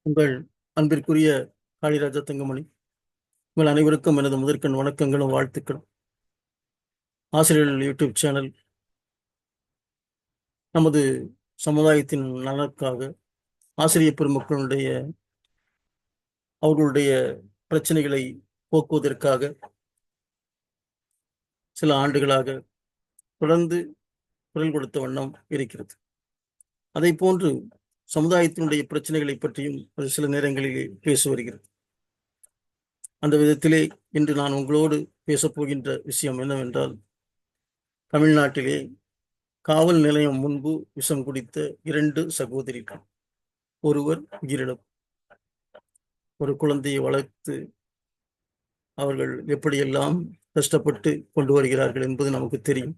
உங்கள் அன்பிற்குரிய காளிராஜா தங்கமணி, உங்கள் அனைவருக்கும் எனது முதற்கண் வணக்கங்களும் வாழ்த்துக்களும். ஆசிரியர்கள் யூடியூப் சேனல் நமது சமுதாயத்தின் நலனுக்காக ஆசிரியர் பெருமக்களுடைய அவர்களுடைய பிரச்சனைகளை போக்குவதற்காக சில ஆண்டுகளாக தொடர்ந்து குரல் கொடுத்த வண்ணம் இருக்கிறது. அதை போன்று சமுதாயத்தினுடைய பிரச்சனைகளை பற்றியும் ஒரு சில நேரங்களிலே பேசி வருகிறது. அந்த விதத்திலே இன்று நான் உங்களோடு பேசப்போகின்ற விஷயம் என்னவென்றால், தமிழ்நாட்டிலே காவல் நிலையம் முன்பு விஷம் குடித்த 2 சகோதரிகள், ஒருவர் உயிரிழப்பு. ஒரு குழந்தையை வளர்த்து அவர்கள் எப்படியெல்லாம் கஷ்டப்பட்டு கொண்டு வருகிறார்கள் என்பது நமக்கு தெரியும்.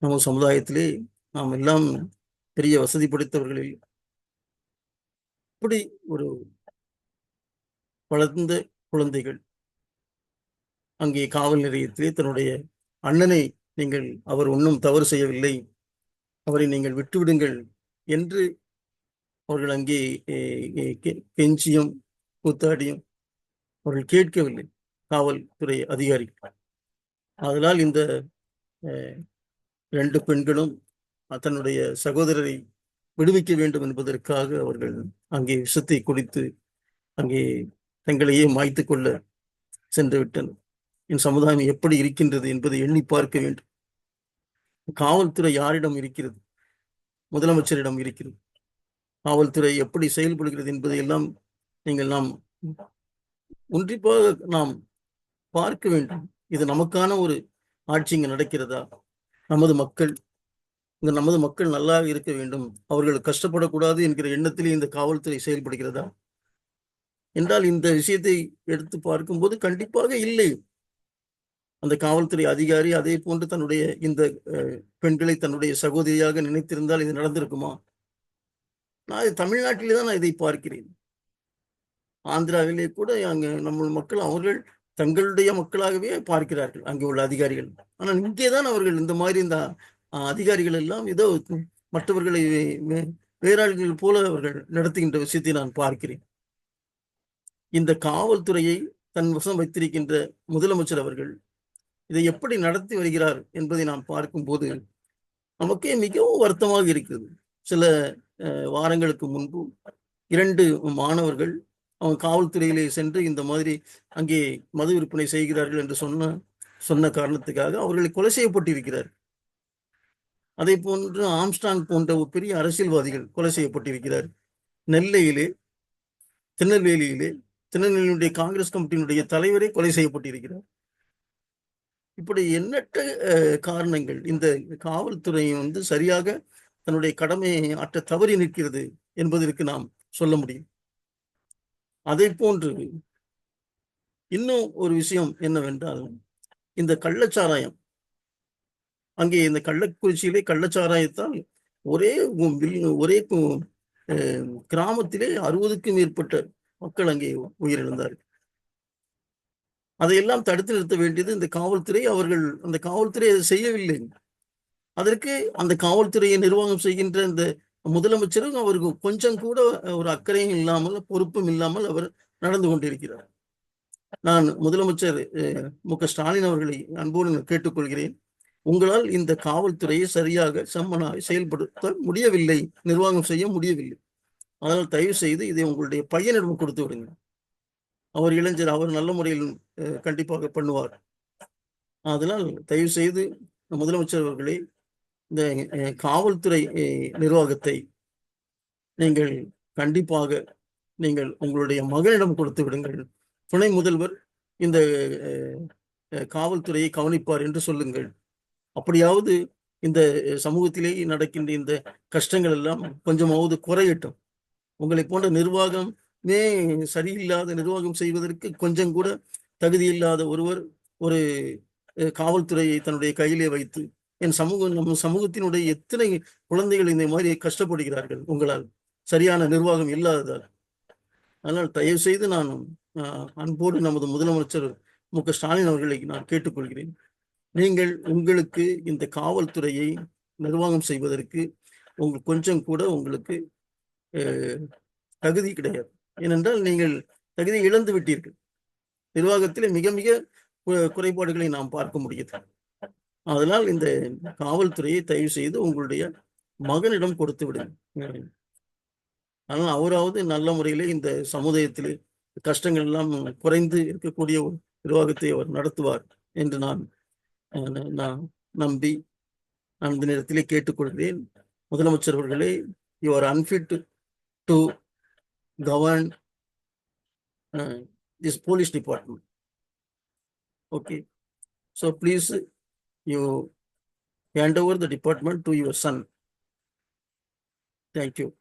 நம்ம சமுதாயத்திலே நாம் எல்லாம் பெரிய வசதி படைத்தவர்களில் இப்படி ஒரு வளர்ந்த குழந்தைகள் அங்கே காவல் நிலையத்திலே தன்னுடைய அண்ணனை, அவர் ஒன்றும் தவறு செய்யவில்லை, அவரை நீங்கள் விட்டுவிடுங்கள் என்று அவர்கள் அங்கே கெஞ்சியும் கூத்தாடியும் அவர்கள் கேட்கவில்லை, காவல்துறை அதிகாரிகள். அதனால் இந்த 2 பெண்களும் தன்னுடைய சகோதரரை விடுவிக்க வேண்டும் என்பதற்காக அவர்கள் அங்கே விஷத்தை குடித்து அங்கே தங்களையே மாய்த்து கொள்ள சென்று விட்டனர். என் சமுதாயம் எப்படி இருக்கின்றது என்பதை எண்ணி பார்க்க வேண்டும். காவல்துறை யாரிடம் இருக்கிறது? முதலமைச்சரிடம் இருக்கிறது. காவல்துறை எப்படி செயல்படுகிறது என்பதை எல்லாம் நாம் உன்னிப்பாக நாம் பார்க்க வேண்டும். இது நமக்கான ஒரு ஆட்சி இங்கு நடக்கிறதா? நமது மக்கள் நல்லா இருக்க வேண்டும், அவர்கள் கஷ்டப்படக்கூடாது என்கிற எண்ணத்திலே இந்த காவல்துறை செயல்படுகிறதா என்றால், இந்த விஷயத்தை எடுத்து பார்க்கும்போது கண்டிப்பாக இல்லை. அந்த காவல்துறை அதிகாரி அதே போன்று தன்னுடைய இந்த பெண்களை தன்னுடைய சகோதரியாக நினைத்திருந்தால் இது நடந்திருக்குமா? நான் தமிழ்நாட்டிலே தான் நான் இதை பார்க்கிறேன். ஆந்திராவிலே கூட அங்கே நம்ம மக்கள் அவர்கள் தங்களுடைய மக்களாகவே பார்க்கிறார்கள் அங்கே உள்ள அதிகாரிகள். ஆனால் இங்கேதான் அவர்கள் இந்த மாதிரி இந்த அதிகாரிகள் எல்லாம் ஏதோ மற்றவர்களை வேறாள்கள் போல அவர்கள் நடத்துகின்ற விஷயத்தை நான் பார்க்கிறேன். இந்த காவல்துறையை தன் வசம் வைத்திருக்கின்ற முதலமைச்சர் அவர்கள் இதை எப்படி நடத்தி வருகிறார் என்பதை நாம் பார்க்கும்போது நமக்கே மிகவும் வருத்தமாக இருக்கிறது. சில வாரங்களுக்கு முன்பு 2 மாணவர்கள் அவங்க காவல்துறையிலே சென்று இந்த மாதிரி அங்கே மது விற்பனை செய்கிறார்கள் என்று சொன்ன காரணத்துக்காக அவர்களை கொலை செய்யப்பட்டிருக்கிறார். அதே போன்று ஆம்ஸ்டாங் போன்ற ஒரு பெரிய அரசியல்வாதிகள் கொலை செய்யப்பட்டிருக்கிறார். நெல்லையிலே, திருநெல்வேலியிலே திருநெல்வேலியுடைய காங்கிரஸ் கமிட்டியினுடைய தலைவரே கொலை செய்யப்பட்டிருக்கிறார். இப்படி எண்ணற்ற காரணங்கள் இந்த காவல்துறை சரியாக தன்னுடைய கடமையை ஆற்ற தவறி நிற்கிறது என்பதற்கு நாம் சொல்ல முடியும். அதை போன்று இன்னும் ஒரு விஷயம் என்னவென்றால், இந்த கள்ளச்சாராயம், அங்கே இந்த கள்ளக்குறிச்சியிலே கள்ளச்சாராயத்தால் ஒரே கிராமத்திலே 60க்கும் மேற்பட்ட மக்கள் அங்கே உயிரிழந்தார்கள். அதையெல்லாம் தடுத்து நிறுத்த வேண்டியது இந்த காவல்துறை. அவர்கள் அந்த காவல்துறை அதை செய்யவில்லை. அதற்கு அந்த காவல்துறையை நிர்வாகம் செய்கின்ற இந்த முதலமைச்சரும் அவருக்கு கொஞ்சம் கூட ஒரு அக்கறையும் இல்லாமல், பொறுப்பும் இல்லாமல் அவர் நடந்து கொண்டிருக்கிறார். நான் முதலமைச்சர் மு.க.ஸ்டாலின் அவர்களை அன்போடு கேட்டுக்கொள்கிறேன். உங்களால் இந்த காவல்துறையை சரியாக செம்மனாய் செயல்படுத்த முடியவில்லை, நிர்வாகம் செய்ய முடியவில்லை. அதனால் தயவு செய்து இதை உங்களுடைய பையனிடம் கொடுத்து விடுங்க. அவர் இளைஞர், அவர் நல்ல முறையில் கண்டிப்பாக பண்ணுவார். அதனால் தயவு செய்து முதலமைச்சர் அவர்களே, இந்த காவல்துறை நிர்வாகத்தை நீங்கள் கண்டிப்பாக உங்களுடைய மகனிடம் கொடுத்து விடுங்கள். துணை முதல்வர் இந்த காவல்துறையை கவனிப்பார் என்று சொல்லுங்கள். அப்படியாவது இந்த சமூகத்திலே நடக்கின்ற இந்த கஷ்டங்கள் எல்லாம் கொஞ்சமாவது குறையட்டும். உங்களை போன்ற நிர்வாகமே சரியில்லாத நிர்வாகம் செய்வதற்கு கொஞ்சம் கூட தகுதி இல்லாத ஒருவர் ஒரு காவல்துறையை தன்னுடைய கையிலே வைத்து நம்ம சமூகத்தினுடைய எத்தனை குழந்தைகள் இந்த மாதிரி கஷ்டப்படுகிறார்கள் உங்களால், சரியான நிர்வாகம் இல்லாததால். அதனால் தயவு செய்து நான் அன்போடு நமது முதலமைச்சர் மு.க.ஸ்டாலின் அவர்களை நான் கேட்டுக்கொள்கிறேன். உங்களுக்கு இந்த காவல்துறையை நிர்வாகம் செய்வதற்கு கொஞ்சம் கூட உங்களுக்கு தகுதி கிடையாது. ஏனென்றால் நீங்கள் தகுதியை இழந்து விட்டீர்கள். நிர்வாகத்திலே மிக மிக குறைபாடுகளை நாம் பார்க்க முடியுது. அதனால் இந்த காவல்துறையை தயவு செய்து உங்களுடைய மகனிடம் கொடுத்து விடுங்க. ஆனால் அவராவது நல்ல முறையிலே இந்த சமுதாயத்திலே கஷ்டங்கள் எல்லாம் குறைந்து இருக்கக்கூடிய ஒரு நிர்வாகத்தை அவர் நடத்துவார் என்று நான் நம்பி நான் இந்த நேரத்திலே கேட்டுக்கொள்கிறேன். முதலமைச்சர் அவர்களே, you are unfit to govern this police department. Okay. So please, you hand over the department to your son. Thank you.